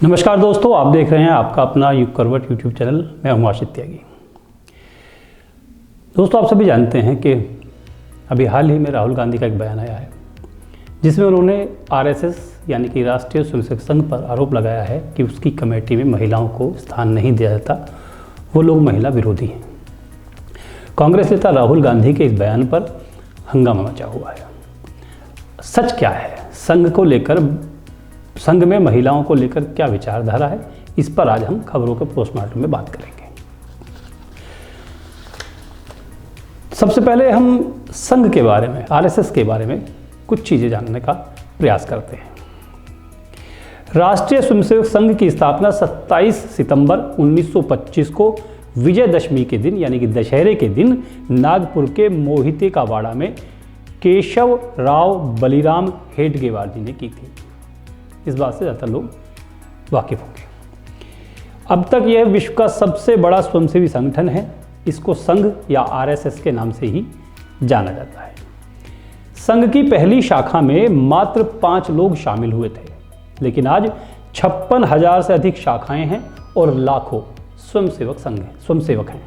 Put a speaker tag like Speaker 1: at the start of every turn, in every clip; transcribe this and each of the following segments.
Speaker 1: नमस्कार दोस्तों, आप देख रहे हैं आपका अपना युग करवट यूट्यूब चैनल। मैं हूं आशित त्यागी। दोस्तों, आप सभी जानते हैं कि अभी हाल ही में राहुल गांधी का एक बयान आया है जिसमें उन्होंने आरएसएस यानी कि राष्ट्रीय स्वयंसेवक संघ पर आरोप लगाया है कि उसकी कमेटी में महिलाओं को स्थान नहीं दिया जाता, वो लोग महिला विरोधी हैं। कांग्रेस नेता राहुल गांधी के इस बयान पर हंगामा मचा हुआ है। सच क्या है, संघ में महिलाओं को लेकर क्या विचारधारा है, इस पर आज हम खबरों के पोस्टमार्टम में बात करेंगे। सबसे पहले हम संघ के बारे में, आरएसएस के बारे में कुछ चीज़ें जानने का प्रयास करते हैं। राष्ट्रीय स्वयंसेवक संघ की स्थापना 27 सितंबर 1925 को विजयदशमी के दिन यानी कि दशहरे के दिन नागपुर के मोहिते का वाड़ा में केशव राव बलिराम हेडगेवार जी ने की थी। इस बात से ज़्यादातर लोग वाकिफ होंगे। अब तक यह विश्व का सबसे बड़ा स्वयंसेवी संगठन है। इसको संघ या आरएसएस के नाम से ही जाना जाता है। संघ की पहली शाखा में मात्र 5 लोग शामिल हुए थे, लेकिन आज 56,000 से अधिक शाखाएं हैं और लाखों स्वयंसेवक हैं।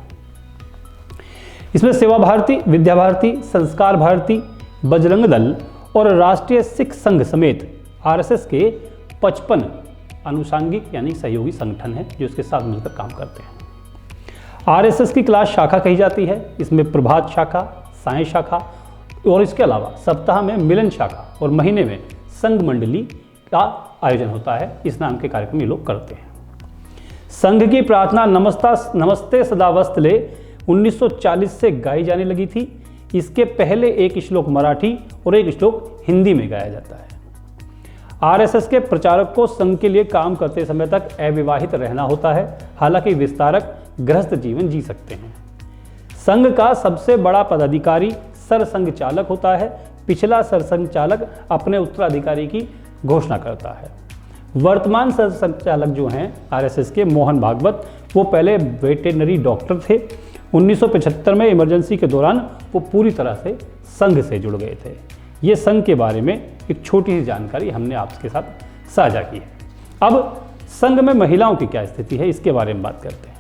Speaker 1: इसमें सेवा भारती, विद्या भारती, संस्कार भारती, बजरंग दल और राष्ट्रीय सिख संघ समेत आरएसएस के 55 अनुषांगिक यानी सहयोगी संगठन हैं जो इसके साथ मिलकर काम करते हैं। आरएसएस की क्लास शाखा कही जाती है। इसमें प्रभात शाखा, साय शाखा और इसके अलावा सप्ताह में मिलन शाखा और महीने में संघ मंडली का आयोजन होता है। इस नाम के कार्यक्रम ये लोग करते हैं। संघ की प्रार्थना नमस्ते सदावस्तले 1940 से गाई जाने लगी थी। इसके पहले एक श्लोक मराठी और एक श्लोक हिंदी में गाया जाता है। आरएसएस के प्रचारक को संघ के लिए काम करते समय तक अविवाहित रहना होता है, हालांकि विस्तारक गृहस्थ जीवन जी सकते हैं। संघ का सबसे बड़ा पदाधिकारी सरसंघ चालक होता है। पिछला सरसंघ चालक अपने उत्तराधिकारी की घोषणा करता है। वर्तमान सरसंघ चालक जो हैं आरएसएस के, मोहन भागवत, वो पहले वेटेरिनरी डॉक्टर थे। 1975 में इमरजेंसी के दौरान वो पूरी तरह से संघ से जुड़ गए थे। ये संघ के बारे में एक छोटी सी जानकारी हमने आपके साथ साझा की है। अब संघ में महिलाओं की क्या स्थिति है, इसके बारे में बात करते हैं।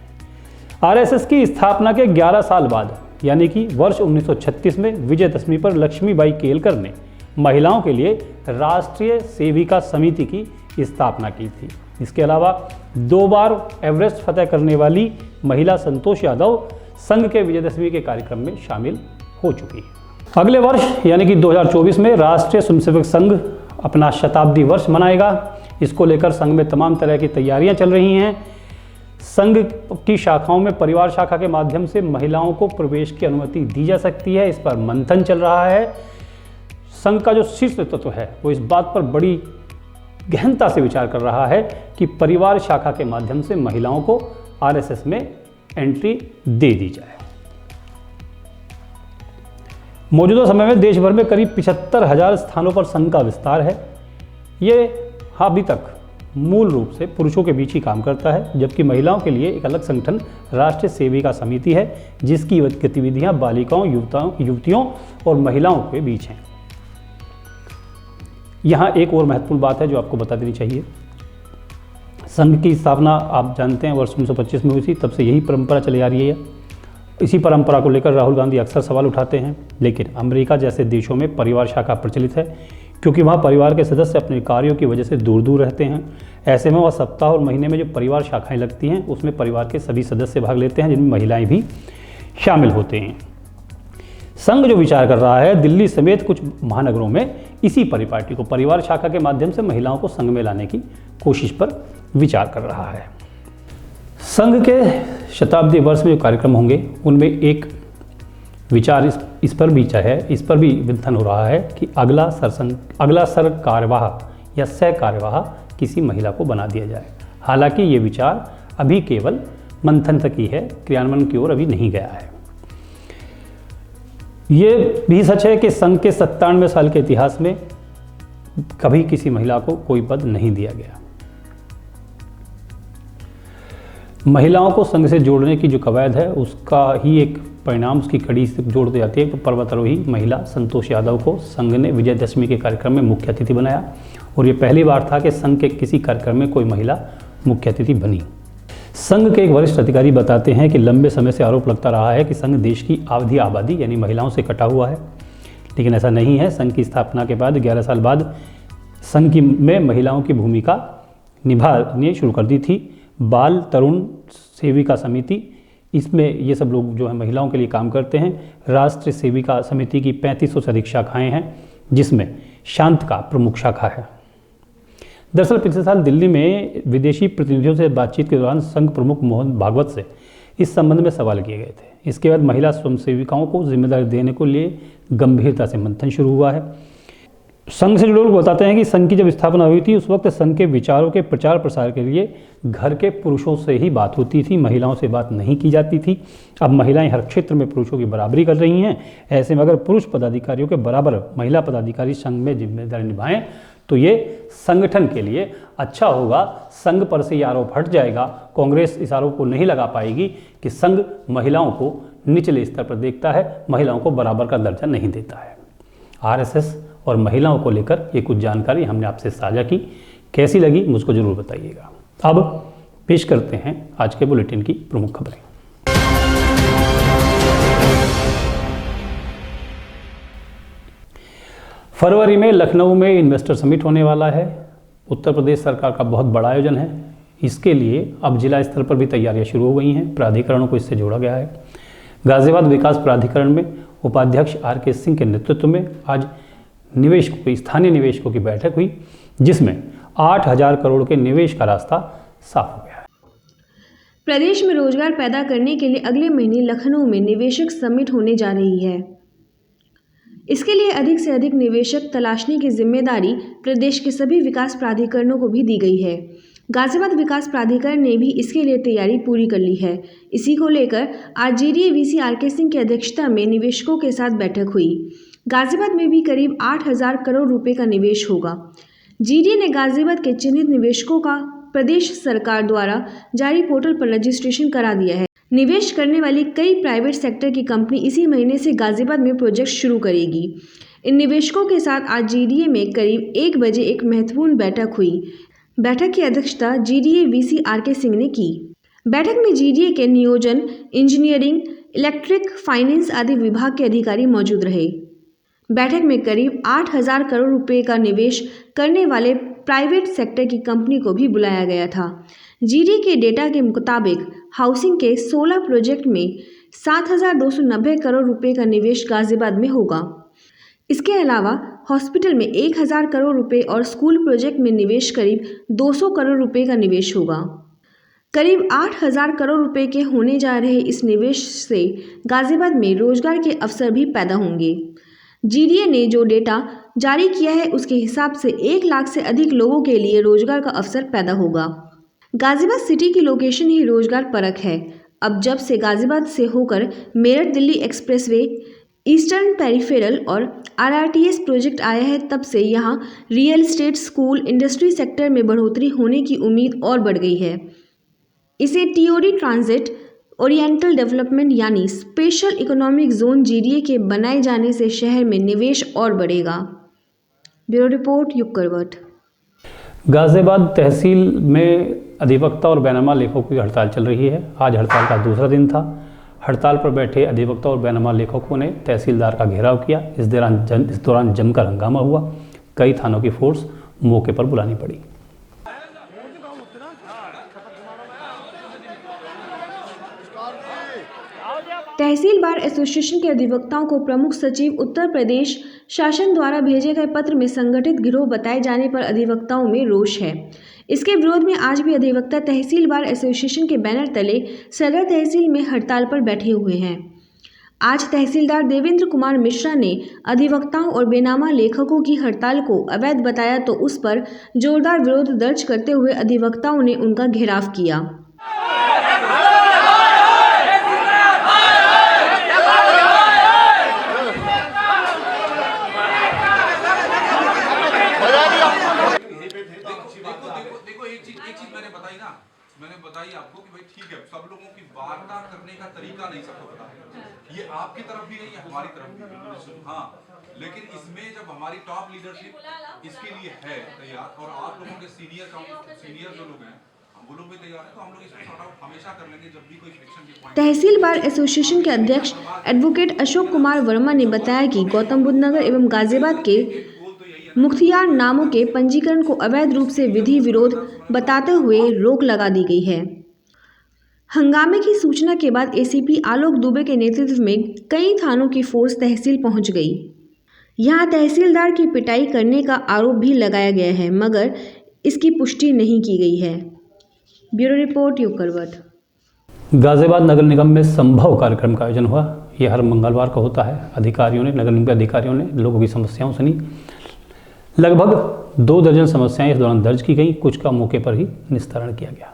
Speaker 1: आरएसएस की स्थापना के 11 साल बाद यानी कि वर्ष 1936 में विजयदशमी पर लक्ष्मीबाई केलकर ने महिलाओं के लिए राष्ट्रीय सेविका समिति की स्थापना की थी। इसके अलावा 2 बार एवरेस्ट फतह करने वाली महिला संतोष यादव संघ के विजयदशमी के कार्यक्रम में शामिल हो चुकी है। अगले वर्ष यानी कि 2024 में राष्ट्रीय स्वयंसेवक संघ अपना शताब्दी वर्ष मनाएगा। इसको लेकर संघ में तमाम तरह की तैयारियां चल रही हैं। संघ की शाखाओं में परिवार शाखा के माध्यम से महिलाओं को प्रवेश की अनुमति दी जा सकती है। इस पर मंथन चल रहा है। संघ का जो शीर्ष नेतृत्व है वो इस बात पर बड़ी गहनता से विचार कर रहा है कि परिवार शाखा के माध्यम से महिलाओं को आरएसएस में एंट्री दे दी जाए। मौजूदा समय में देश भर में करीब 75,000 स्थानों पर संघ का विस्तार है। ये अभी तक मूल रूप से पुरुषों के बीच ही काम करता है, जबकि महिलाओं के लिए एक अलग संगठन राष्ट्रीय सेविका समिति है जिसकी गतिविधियां बालिकाओं, युवतियों और महिलाओं के बीच हैं। यहाँ एक और महत्वपूर्ण बात है जो आपको बता देनी चाहिए। संघ की स्थापना आप जानते हैं वर्ष 1925 में हुई थी, तब से यही परंपरा चली आ रही है। इसी परंपरा को लेकर राहुल गांधी अक्सर सवाल उठाते हैं, लेकिन अमेरिका जैसे देशों में परिवार शाखा प्रचलित है क्योंकि वहाँ परिवार के सदस्य अपने कार्यों की वजह से दूर दूर रहते हैं। ऐसे में वह सप्ताह और महीने में जो परिवार शाखाएं लगती हैं उसमें परिवार के सभी सदस्य भाग लेते हैं, जिनमें महिलाएं भी शामिल होते हैं। संघ जो विचार कर रहा है, दिल्ली समेत कुछ महानगरों में इसी परिपाटी को, परिवार शाखा के माध्यम से महिलाओं को संघ में लाने की कोशिश पर विचार कर रहा है। संघ के शताब्दी वर्ष में जो कार्यक्रम होंगे उनमें एक विचार इस पर भी विंथन हो रहा है कि अगला सर कार्यवाह या सह कार्यवाह किसी महिला को बना दिया जाए। हालांकि ये विचार अभी केवल मंथन तक ही है, क्रियान्वयन की ओर अभी नहीं गया है। ये भी सच है कि संघ के 97 साल के इतिहास में कभी किसी महिला को कोई पद नहीं दिया गया। महिलाओं को संघ से जोड़ने की जो कवायद है उसका ही एक परिणाम, उसकी कड़ी से जोड़ दी जाती है। पर्वतारोही महिला संतोष यादव को संघ ने विजयदशमी के कार्यक्रम में मुख्य अतिथि बनाया और ये पहली बार था कि संघ के किसी कार्यक्रम में कोई महिला मुख्य अतिथि बनी। संघ के एक वरिष्ठ अधिकारी बताते हैं कि लंबे समय से आरोप लगता रहा है कि संघ देश की आधी आबादी यानी महिलाओं से कटा हुआ है, लेकिन ऐसा नहीं है। संघ की स्थापना के बाद 11 साल बाद संघ में महिलाओं की भूमिका निभानी शुरू कर दी थी। बाल तरुण सेविका समिति, इसमें ये सब लोग जो है महिलाओं के लिए काम करते हैं। राष्ट्रीय सेविका समिति की 3500 से अधिक शाखाएं हैं, जिसमें शांत का प्रमुख शाखा है। दरअसल पिछले साल दिल्ली में विदेशी प्रतिनिधियों से बातचीत के दौरान संघ प्रमुख मोहन भागवत से इस संबंध में सवाल किए गए थे। इसके बाद महिला स्वयंसेविकाओं को जिम्मेदारी देने को लिए गंभीरता से मंथन शुरू हुआ है। संघ से जुड़े लोग बताते हैं कि संघ की जब स्थापना हुई थी उस वक्त संघ के विचारों के प्रचार प्रसार के लिए घर के पुरुषों से ही बात होती थी, महिलाओं से बात नहीं की जाती थी। अब महिलाएं हर क्षेत्र में पुरुषों की बराबरी कर रही हैं। ऐसे में अगर पुरुष पदाधिकारियों के बराबर महिला पदाधिकारी संघ में जिम्मेदारी निभाएं तो ये संगठन के लिए अच्छा होगा। संघ पर से ये आरोप हट जाएगा। कांग्रेस इस आरोप को नहीं लगा पाएगी कि संघ महिलाओं को निचले स्तर पर देखता है, महिलाओं को बराबर का दर्जा नहीं देता है। आरएसएस और महिलाओं को लेकर ये कुछ जानकारी हमने आपसे साझा की। कैसी लगी मुझको जरूर बताइएगा। अब पेश करते हैं आज के बुलेटिन की प्रमुख खबरें। फरवरी में लखनऊ में इन्वेस्टर समिट होने वाला है। उत्तर प्रदेश सरकार का बहुत बड़ा आयोजन है। इसके लिए अब जिला स्तर पर भी तैयारियां शुरू हो गई हैं। प्राधिकरणों को इससे जोड़ा गया है। गाजियाबाद विकास प्राधिकरण में उपाध्यक्ष आर.के. सिंह के नेतृत्व में आज स्थानीय निवेशकों की बैठक हुई, जिसमें 8,000 करोड़ के निवेश का रास्ता साफ हो गया है।
Speaker 2: प्रदेश में रोजगार पैदा करने के लिए अगले महीने लखनऊ में निवेशक समिट होने जा रही है। इसके लिए अधिक से अधिक निवेशक तलाशने की जिम्मेदारी प्रदेश के सभी विकास प्राधिकरणों को भी दी गई है। गाजियाबाद विकास प्राधिकरण ने भी इसके लिए तैयारी पूरी कर ली है। इसी को लेकर आज जीडीए वीसी आर.के. सिंह की अध्यक्षता में निवेशकों के साथ बैठक हुई। गाजियाबाद में भी करीब 8,000 करोड़ रुपए का निवेश होगा। जीडीए ने गाजियाबाद के चिन्हित निवेशकों का प्रदेश सरकार द्वारा जारी पोर्टल पर रजिस्ट्रेशन करा दिया है। निवेश करने वाली कई प्राइवेट सेक्टर की कंपनी इसी महीने से गाजियाबाद में प्रोजेक्ट शुरू करेगी। इन निवेशकों के साथ आज जीडीए में करीब 1 बजे एक महत्वपूर्ण बैठक हुई। बैठक की अध्यक्षता जीडीए वीसी आर.के. सिंह ने की। बैठक में जीडीए के नियोजन, इंजीनियरिंग, इलेक्ट्रिक, फाइनेंस आदि विभाग के अधिकारी मौजूद रहे। बैठक में करीब 8,000 करोड़ रुपए का निवेश करने वाले प्राइवेट सेक्टर की कंपनी को भी बुलाया गया था। जीडीए के डेटा के मुताबिक हाउसिंग के 16 प्रोजेक्ट में 7,290 करोड़ रुपए का निवेश गाजियाबाद में होगा। इसके अलावा हॉस्पिटल में 1,000 करोड़ रुपए और स्कूल प्रोजेक्ट में निवेश करीब 200 करोड़ रुपए का निवेश होगा। करीब 8,000 करोड़ रुपए के होने जा रहे इस निवेश से गाजियाबाद में रोजगार के अवसर भी पैदा होंगे। जीडीए ने जो डेटा जारी किया है उसके हिसाब से 1 लाख से अधिक लोगों के लिए रोजगार का अवसर पैदा होगा। गाजियाबाद सिटी की लोकेशन ही रोजगार परक है। अब जब से गाजियाबाद से होकर Meerut Delhi expressway, eastern peripheral और आरआरटीएस प्रोजेक्ट आया है, तब से यहाँ real estate, school, industry sector में बढ़ोतरी होने की उम्मीद और बढ़ गई है। इसे टीओडी ट्रांजिट ओरिएंटल डेवलपमेंट यानी स्पेशल इकोनॉमिक जोन जीडीए के बनाए जाने से शहर में निवेश और बढ़ेगा। ब्यूरो रिपोर्ट, युग करवट।
Speaker 1: गाजियाबाद तहसील में अधिवक्ता और बैनामा लेखकों की हड़ताल चल रही है। आज हड़ताल का दूसरा दिन था। हड़ताल पर बैठे अधिवक्ता और बैनामा लेखकों ने तहसीलदार का घेराव किया। इस दौरान जमकर हंगामा हुआ। कई थानों की फोर्स मौके पर बुलानी पड़ी।
Speaker 2: तहसील बार एसोसिएशन के अधिवक्ताओं को प्रमुख सचिव उत्तर प्रदेश शासन द्वारा भेजे गए पत्र में संगठित गिरोह बताए जाने पर अधिवक्ताओं में रोष है। इसके विरोध में आज भी अधिवक्ता तहसील बार एसोसिएशन के बैनर तले सदर तहसील में हड़ताल पर बैठे हुए हैं। आज तहसीलदार देवेंद्र कुमार मिश्रा ने अधिवक्ताओं और बेनामा लेखकों की हड़ताल को अवैध बताया तो उस पर जोरदार विरोध दर्ज करते हुए अधिवक्ताओं ने उनका घेराव किया।
Speaker 3: मैंने बताई आपको कि भाई ठीक है, सब लोगों की वार्ता करने का तरीका नहीं सबको पता है। ये आपकी तरफ भी है, ये हमारी तरफ भी है। हाँ, लेकिन इसमें जब हमारी टॉप लीडरशिप इसके लिए है तैयार और आप लोगों के सीनियर जो लोग हैं वो लोग भी तैयार है, तो हम लोग इसको सॉर्ट आउट हमेशा कर लेंगे जब भी कोई फ्रिक्शन की पॉइंट।
Speaker 2: तहसील बार एसोसिएशन के अध्यक्ष एडवोकेट अशोक कुमार वर्मा ने बताया कि गौतम बुद्ध नगर एवं गाजियाबाद के मुख्तियार नामों के पंजीकरण को अवैध रूप से विधि विरोध बताते हुए रोक लगा दी गई है। हंगामे की सूचना के बाद एसीपी आलोक दुबे के नेतृत्व में कई थानों की फोर्स तहसील पहुंच गई। यहां तहसीलदार की पिटाई करने का आरोप भी लगाया गया है, मगर इसकी पुष्टि नहीं की गई है। ब्यूरो रिपोर्ट योग करवट।
Speaker 1: गाजियाबाद नगर निगम में संभव कार्यक्रम का आयोजन हुआ। यह हर मंगलवार को होता है। नगर निगम के अधिकारियों ने लोगों की समस्याओं सुनी। लगभग 2 दर्जन समस्याएं इस दौरान दर्ज की गई। कुछ का मौके पर ही निस्तारण किया गया।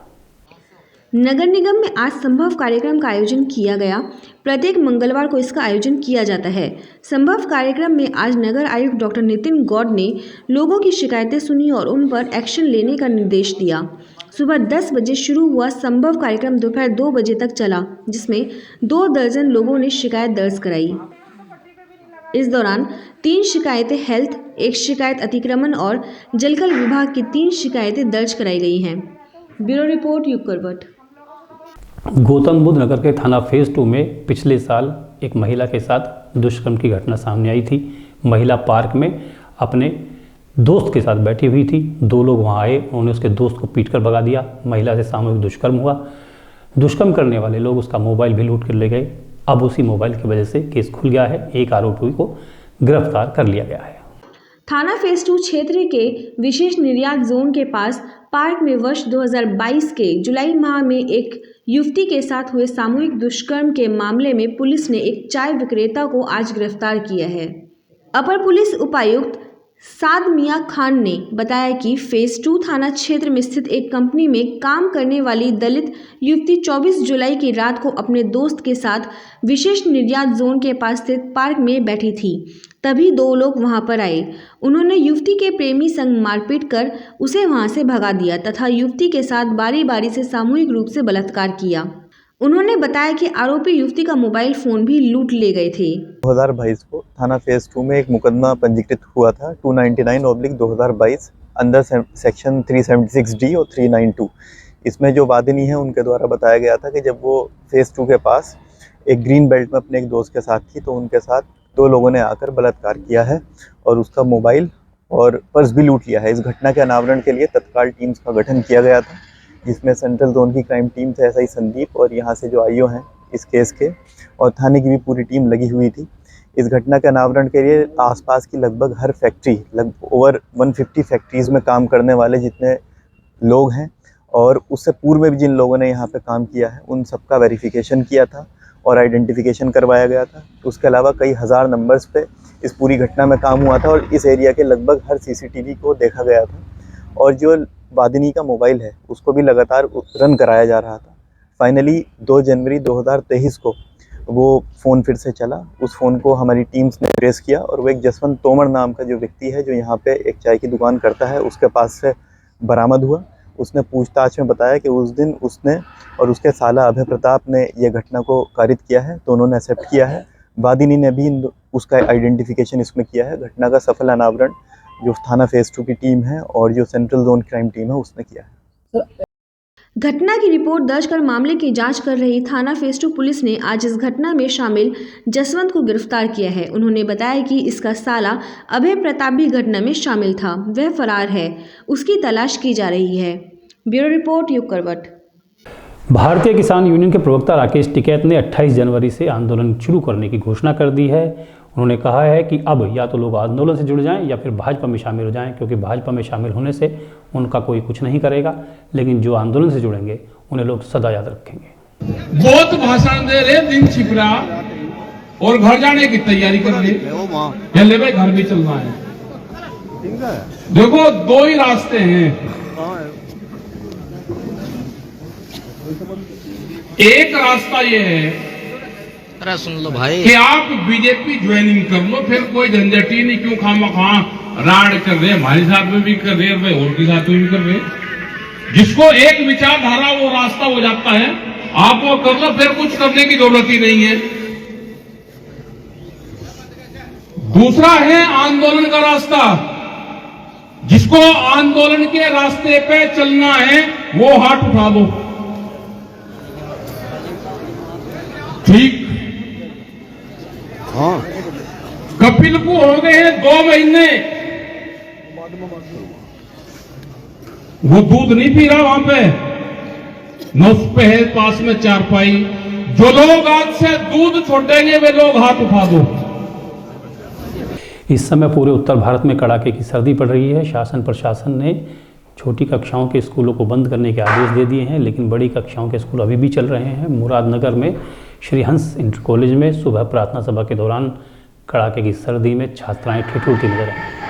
Speaker 2: नगर निगम में आज संभव कार्यक्रम का आयोजन किया गया। प्रत्येक मंगलवार को इसका आयोजन किया जाता है। संभव कार्यक्रम में आज नगर आयुक्त डॉक्टर नितिन गौड़ ने लोगों की शिकायतें सुनी और उन पर एक्शन लेने का निर्देश दिया। सुबह 10 बजे शुरू हुआ संभव कार्यक्रम दोपहर 2 बजे तक चला, जिसमें 2 दर्जन लोगों ने शिकायत दर्ज कराई। इस दौरान 3 शिकायतें हेल्थ, 1 शिकायत अतिक्रमण और जलकल विभाग की 3 शिकायतें दर्ज कराई गई हैं। ब्यूरो रिपोर्ट योग करवट।
Speaker 1: गौतम बुद्ध नगर के थाना फेज 2 में पिछले साल एक महिला के साथ दुष्कर्म की घटना सामने आई थी। महिला पार्क में अपने दोस्त के साथ बैठी हुई थी। 2 लोग वहां आए, उन्होंने उसके दोस्त को पीटकर भगा दिया। महिला से सामूहिक दुष्कर्म हुआ। दुष्कर्म करने वाले लोग उसका मोबाइल भी लूट कर ले गए। अब उसी मोबाइल की वजह से केस खुल गया है। एक आरोपी को गिरफ्तार कर लिया गया है।
Speaker 2: थाना फेज 2 क्षेत्र के विशेष निर्यात जोन के पास पार्क में वर्ष 2022 के जुलाई माह में एक युवती के साथ हुए सामूहिक दुष्कर्म के मामले में पुलिस ने एक चाय विक्रेता को आज गिरफ्तार किया है। अपर पुलिस उपायुक्त साद मियां खान ने बताया कि फेज 2 थाना क्षेत्र में स्थित एक कंपनी में काम करने वाली दलित युवती 24 जुलाई की रात को अपने दोस्त के साथ विशेष निर्यात जोन के पास स्थित पार्क में बैठी थी। तभी 2 लोग वहां पर आए। उन्होंने युवती के प्रेमी संग मारपीट कर उसे वहां से भगा दिया तथा युवती के साथ बारी बारी से सामूहिक रूप से बलात्कार किया। उन्होंने बताया कि आरोपी युवती का मोबाइल फोन भी लूट ले गए थे।
Speaker 4: 2022 को थाना फेज 2 में एक मुकदमा पंजीकृत हुआ था 299/2022 अंडर सेक्शन 376D और 392। इसमें जो वादिनी है उनके द्वारा बताया गया था कि जब वो फेज 2 के पास एक ग्रीन बेल्ट में अपने एक दोस्त के साथ थी तो उनके साथ 2 लोगों ने आकर बलात्कार किया है और उसका मोबाइल और पर्स भी लूट लिया है। इस घटना के अनावरण के लिए तत्काल टीम्स का गठन किया गया था, जिसमें सेंट्रल जोन की क्राइम टीम थे SI संदीप और यहाँ से जो आईओ हैं इस केस के, और थाने की भी पूरी टीम लगी हुई थी। इस घटना के अनावरण के लिए आसपास की लगभग हर फैक्ट्री, लगभग ओवर 150 फैक्ट्रीज़ में काम करने वाले जितने लोग हैं और उससे पूर्व में भी जिन लोगों ने यहाँ पे काम किया है उन सबका वेरिफिकेशन किया था और आइडेंटिफिकेशन करवाया गया था। उसके अलावा कई हज़ार नंबर्स पे इस पूरी घटना में काम हुआ था और इस एरिया के लगभग हर CCTV को देखा गया था और जो वादिनी का मोबाइल है उसको भी लगातार रन कराया जा रहा था। फाइनली 2 जनवरी 2023 को वो फ़ोन फिर से चला। उस फ़ोन को हमारी टीम्स ने ट्रेस किया और वो एक जसवंत तोमर नाम का जो व्यक्ति है जो यहाँ पे एक चाय की दुकान करता है उसके पास से बरामद हुआ। उसने पूछताछ में बताया कि उस दिन उसने और उसके साला अभय प्रताप ने यह घटना को कारित किया है, तो उन्होंने एक्सेप्ट किया है। वादिनी ने भी उसका आइडेंटिफिकेशन इसमें किया है। घटना का सफल अनावरण जो थाना फेज 2 की टीम है और जो सेंट्रल जोन क्राइम टीम है उसने किया है।
Speaker 2: घटना की रिपोर्ट दर्ज कर मामले की जांच कर रही थाना फेज 2 पुलिस ने आज इस घटना में शामिल जसवंत को गिरफ्तार किया है। उन्होंने बताया कि इसका साला अभय प्रताप भी घटना में शामिल था, वह फरार है, उसकी तलाश की जा रही है। ब्यूरो रिपोर्ट योग करवट।
Speaker 1: भारतीय किसान यूनियन के प्रवक्ता राकेश टिकैत ने 28 जनवरी से आंदोलन शुरू करने की घोषणा कर दी है। उन्होंने कहा है कि अब या तो लोग आंदोलन से जुड़ जाएं या फिर भाजपा में शामिल हो जाएं, क्योंकि भाजपा में शामिल होने से उनका कोई कुछ नहीं करेगा, लेकिन जो आंदोलन से जुड़ेंगे उन्हें लोग सदा याद रखेंगे।
Speaker 5: बहुत भाषण दे रहे, दिन छिप रहा और घर जाने की तैयारी कर ले, ले भाई घर भी चलना है। देखो 2 ही रास्ते हैं। एक रास्ता ये है,
Speaker 6: अरे सुन लो भाई,
Speaker 5: कि आप बीजेपी ज्वाइनिंग कर लो, फिर कोई झंझट ही नहीं, क्यों खामखा राड कर रहे, हमारे साथ में भी कर रहे, भाई और के साथ में भी कर रहे। जिसको एक विचारधारा वो रास्ता हो जाता है, आप वो कर लो, फिर कुछ करने की जरूरत ही नहीं है। दूसरा है आंदोलन का रास्ता, जिसको आंदोलन के रास्ते पे चलना है वो हाथ उठा दो। ठीक। हाँ। कपिल को हो गए हैं 2 महीने, वो दूध नहीं पी रहा वहां पे, न उस पे है पास में चारपाई। जो लोग आज से दूध छोड़ेंगे वे लोग हाथ उठा दो।
Speaker 1: इस समय पूरे उत्तर भारत में कड़ाके की सर्दी पड़ रही है। शासन प्रशासन ने छोटी कक्षाओं के स्कूलों को बंद करने के आदेश दे दिए हैं, लेकिन बड़ी कक्षाओं के स्कूल अभी भी चल रहे हैं। मुरादनगर में श्री हंस इंटर कॉलेज में सुबह प्रार्थना सभा के दौरान कड़ाके की सर्दी में छात्राएं ठिठुरती नजर आईं।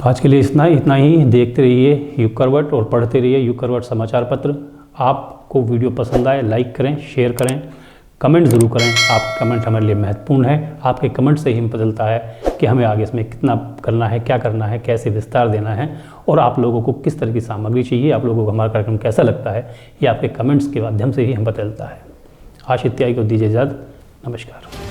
Speaker 1: तो आज के लिए इतना ही। देखते रहिए युग करवट और पढ़ते रहिए युग करवट समाचार पत्र। आपको वीडियो पसंद आए लाइक करें, शेयर करें, कमेंट ज़रूर करें। आपके कमेंट हमारे लिए महत्वपूर्ण है। आपके कमेंट से ही हमें पता चलता है कि हमें आगे इसमें कितना करना है, क्या करना है, कैसे विस्तार देना है और आप लोगों को किस तरह की सामग्री चाहिए, आप लोगों को हमारा कार्यक्रम कैसा लगता है, ये आपके कमेंट्स के माध्यम से ही हमें पता चलता है। आश इत्यादि को दीजिए इजाज़त। नमस्कार।